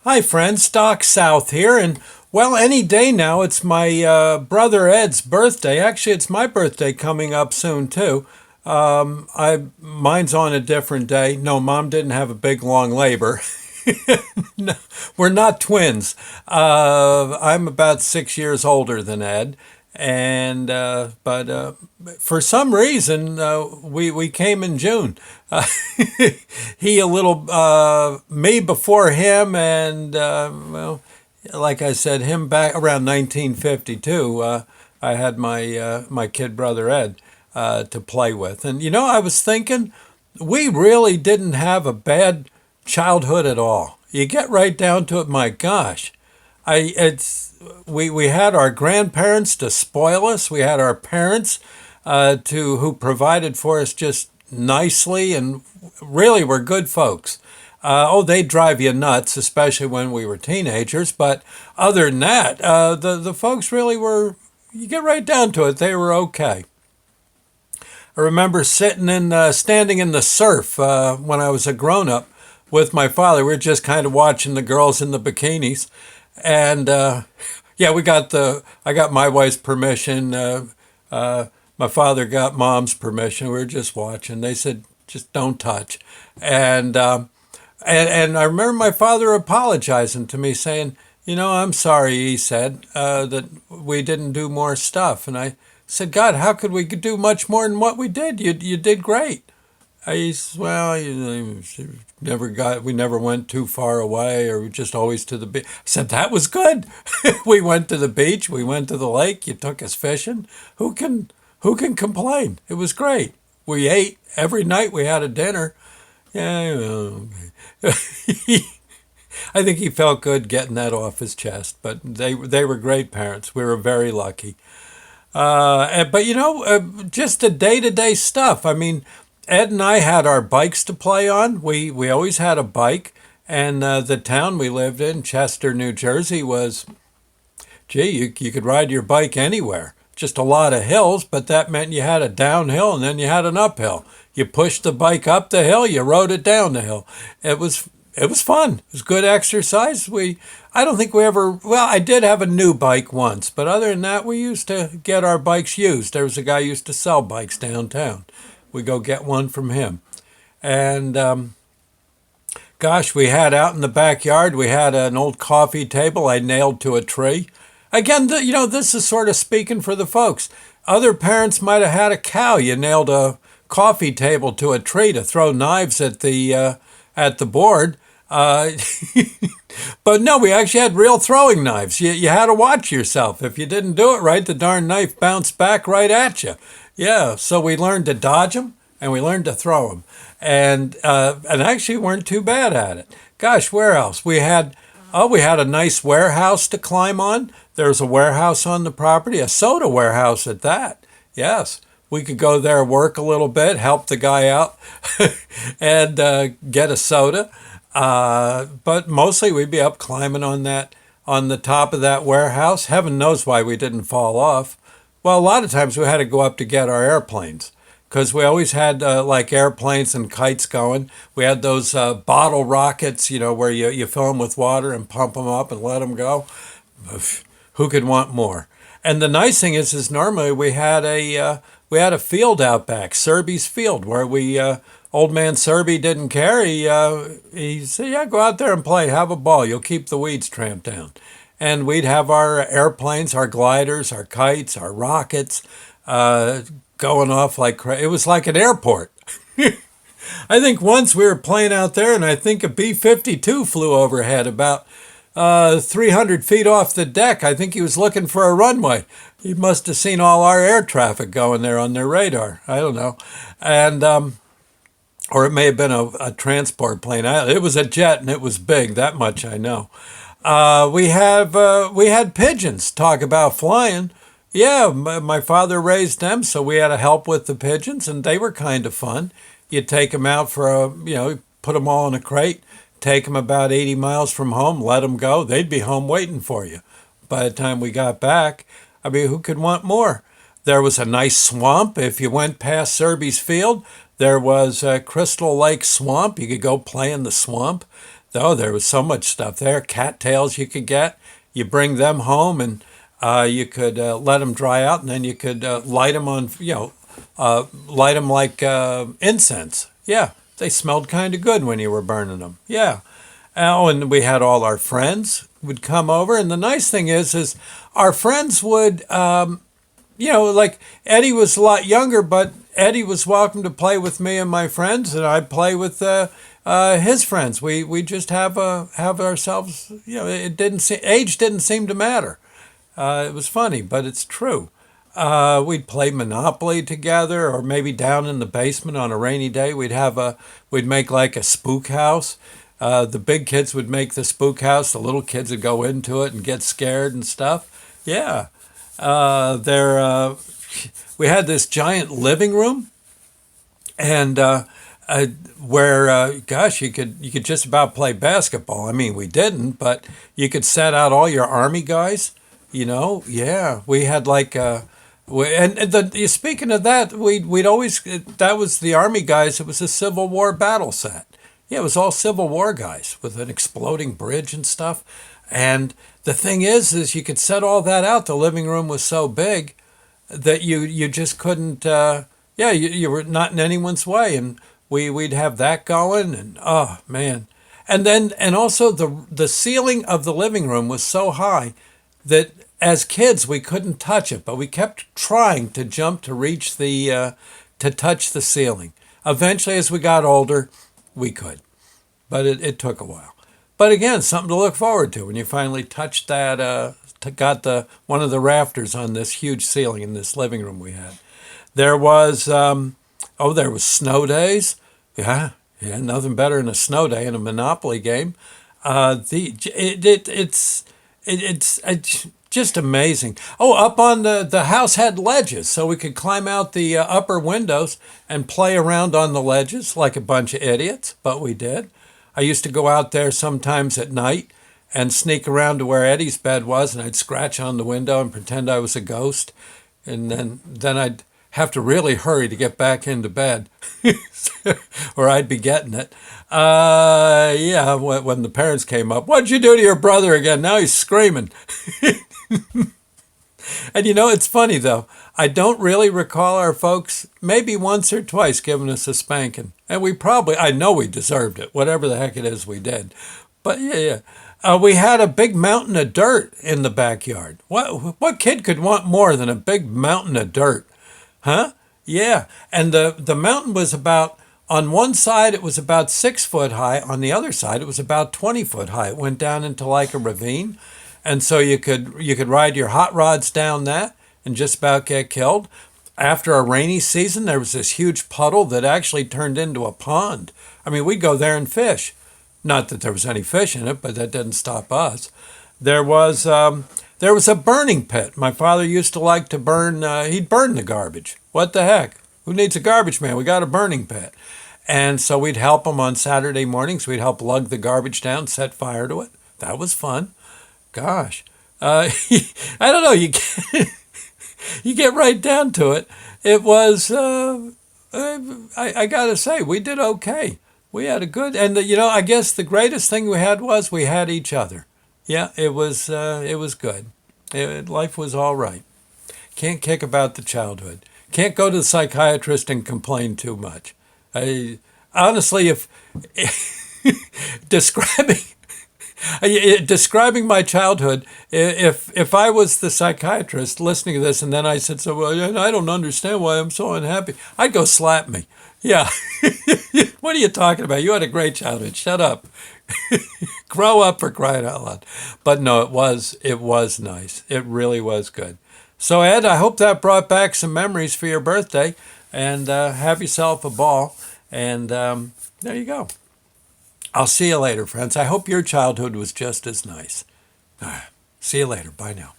Hi, friends. Doc South here. And, well, any day now, it's my brother Ed's birthday. Actually, it's my birthday coming up soon, too. Mine's on a different day. No, Mom didn't have a big, long labor. No, we're not twins. I'm about 6 years older than Ed. And, but for some reason, we came in June. Uh, he a little, me before him, and, well, like I said, him back around 1952. I had my kid brother Ed to play with. And, I was thinking, we really didn't have a bad childhood at all. You get right down to it, my gosh. We had our grandparents to spoil us. We had our parents to who provided for us just nicely and really were good folks. They drive you nuts, especially when we were teenagers. But other than that, the folks really were. You get right down to it, they were okay. I remember standing in the surf when I was a grown up with my father. We were just kind of watching the girls in the bikinis, and yeah, I got my wife's permission. My father got mom's permission. We were just watching. They said just don't touch, and and I remember my father apologizing to me, saying, I'm sorry, he said, that we didn't do more stuff. And I said, God, how could we do much more than what we did? You did great. He said, well, we never went too far away or just always to the beach. I said, that was good. We went to the beach. We went to the lake. You took us fishing. Who can complain? It was great. We ate every night. We had a dinner. Yeah, I think he felt good getting that off his chest. But they were great parents. We were very lucky. But just the day to day stuff. I mean, Ed and I had our bikes to play on. We always had a bike, and the town we lived in, Chester, New Jersey, was gee, you could ride your bike anywhere. Just a lot of hills, but that meant you had a downhill and then you had an uphill. You pushed the bike up the hill, you rode it down the hill. It was fun. It was good exercise. I don't think we ever, well, I did have a new bike once, but other than that, we used to get our bikes used. There was a guy who used to sell bikes downtown. We go get one from him. And gosh, we had out in the backyard, we had an old coffee table I nailed to a tree. Again, this is sort of speaking for the folks. Other parents might have had a cow. You nailed a coffee table to a tree to throw knives at the board. But no, we actually had real throwing knives. You had to watch yourself. If you didn't do it right, the darn knife bounced back right at you. Yeah, so we learned to dodge them and we learned to throw them, and actually weren't too bad at it. Gosh, where else? We had a nice warehouse to climb on. There was a warehouse on the property, a soda warehouse at that. Yes, we could go there, work a little bit, help the guy out, and get a soda. But mostly we'd be up climbing on the top of that warehouse. Heaven knows why we didn't fall off. Well, a lot of times we had to go up to get our airplanes because we always had like airplanes and kites going. We had those bottle rockets, where you fill them with water and pump them up and let them go. Who could want more? And the nice thing is normally we had a field out back, Serby's Field, where old man Serby didn't care. He said, yeah, go out there and play, have a ball. You'll keep the weeds tramped down. And we'd have our airplanes, our gliders, our kites, our rockets going off like crazy. It was like an airport. I think once we were playing out there, and I think a B-52 flew overhead about 300 feet off the deck. I think he was looking for a runway. He must have seen all our air traffic going there on their radar. I don't know. And or it may have been a transport plane. It was a jet, and it was big. That much I know. We had pigeons. Talk about flying. Yeah, my father raised them, so we had to help with the pigeons, and they were kind of fun. You take them out put them all in a crate, take them about 80 miles from home, let them go. They'd be home waiting for you by the time we got back. I mean, who could want more? There was a nice swamp. If you went past Serby's Field, there was Crystal Lake Swamp. You could go play in the swamp. Oh, there was so much stuff there. Cattails you could get. You bring them home, and you could let them dry out, and then you could light them on, light them like incense. Yeah, they smelled kind of good when you were burning them. Yeah. Oh, and we had all our friends would come over, and the nice thing is our friends would, like Eddie was a lot younger, but Eddie was welcome to play with me and my friends, and I'd play with his friends. We just have ourselves. It didn't age didn't seem to matter. It was funny, but it's true. We'd play Monopoly together, or maybe down in the basement on a rainy day. We'd make like a spook house. The big kids would make the spook house. The little kids would go into it and get scared and stuff. Yeah, there. We had this giant living room, and where, gosh, you could just about play basketball. I mean, we didn't, but you could set out all your army guys. Yeah, we had like. Speaking of that, we'd always that was the army guys. It was a Civil War battle set. Yeah, it was all Civil War guys with an exploding bridge and stuff. And the thing is you could set all that out. The living room was so big that you just couldn't. You were not in anyone's way, and we'd have that going. And oh man, and also the ceiling of the living room was so high that as kids we couldn't touch it, but we kept trying to jump to reach to touch the ceiling. Eventually, as we got older, we could, but it took a while. But again, something to look forward to when you finally touched that, got the one of the rafters on this huge ceiling in this living room we had. There was, there was snow days. Yeah, nothing better than a snow day in a Monopoly game. It's just amazing. Oh, up on the house had ledges, so we could climb out the upper windows and play around on the ledges like a bunch of idiots, but we did. I used to go out there sometimes at night and sneak around to where Eddie's bed was, and I'd scratch on the window and pretend I was a ghost, and then I'd have to really hurry to get back into bed, or I'd be getting it. Yeah, when the parents came up, what'd you do to your brother again? Now he's screaming. And it's funny though. I don't really recall our folks maybe once or twice giving us a spanking. And I know we deserved it, whatever the heck it is we did. But yeah. We had a big mountain of dirt in the backyard. What kid could want more than a big mountain of dirt? Huh? Yeah. And the mountain was on one side it was about 6 foot high. On the other side it was about 20 foot high. It went down into like a ravine. And so you could ride your hot rods down that and just about get killed. After a rainy season, there was this huge puddle that actually turned into a pond. I mean, we'd go there and fish. Not that there was any fish in it, but that didn't stop us. There was a burning pit. My father used to like to burn. He'd burn the garbage. What the heck? Who needs a garbage man? We got a burning pit. And so we'd help him on Saturday mornings. We'd help lug the garbage down, set fire to it. That was fun. Gosh, I don't know. You get right down to it. It was. I gotta say, we did okay. We had a good, and I guess the greatest thing we had was we had each other. Yeah, it was good. Life was all right. Can't kick about the childhood. Can't go to the psychiatrist and complain too much. Honestly, if describing. Describing my childhood, if I was the psychiatrist listening to this and then I said, so well, I don't understand why I'm so unhappy, I'd go slap me. Yeah. What are you talking about? You had a great childhood. Shut up. Grow up, for crying out loud. But no, it was nice. It really was good. So Ed, I hope that brought back some memories for your birthday, and have yourself a ball. And there you go. I'll see you later, friends. I hope your childhood was just as nice. See you later. Bye now.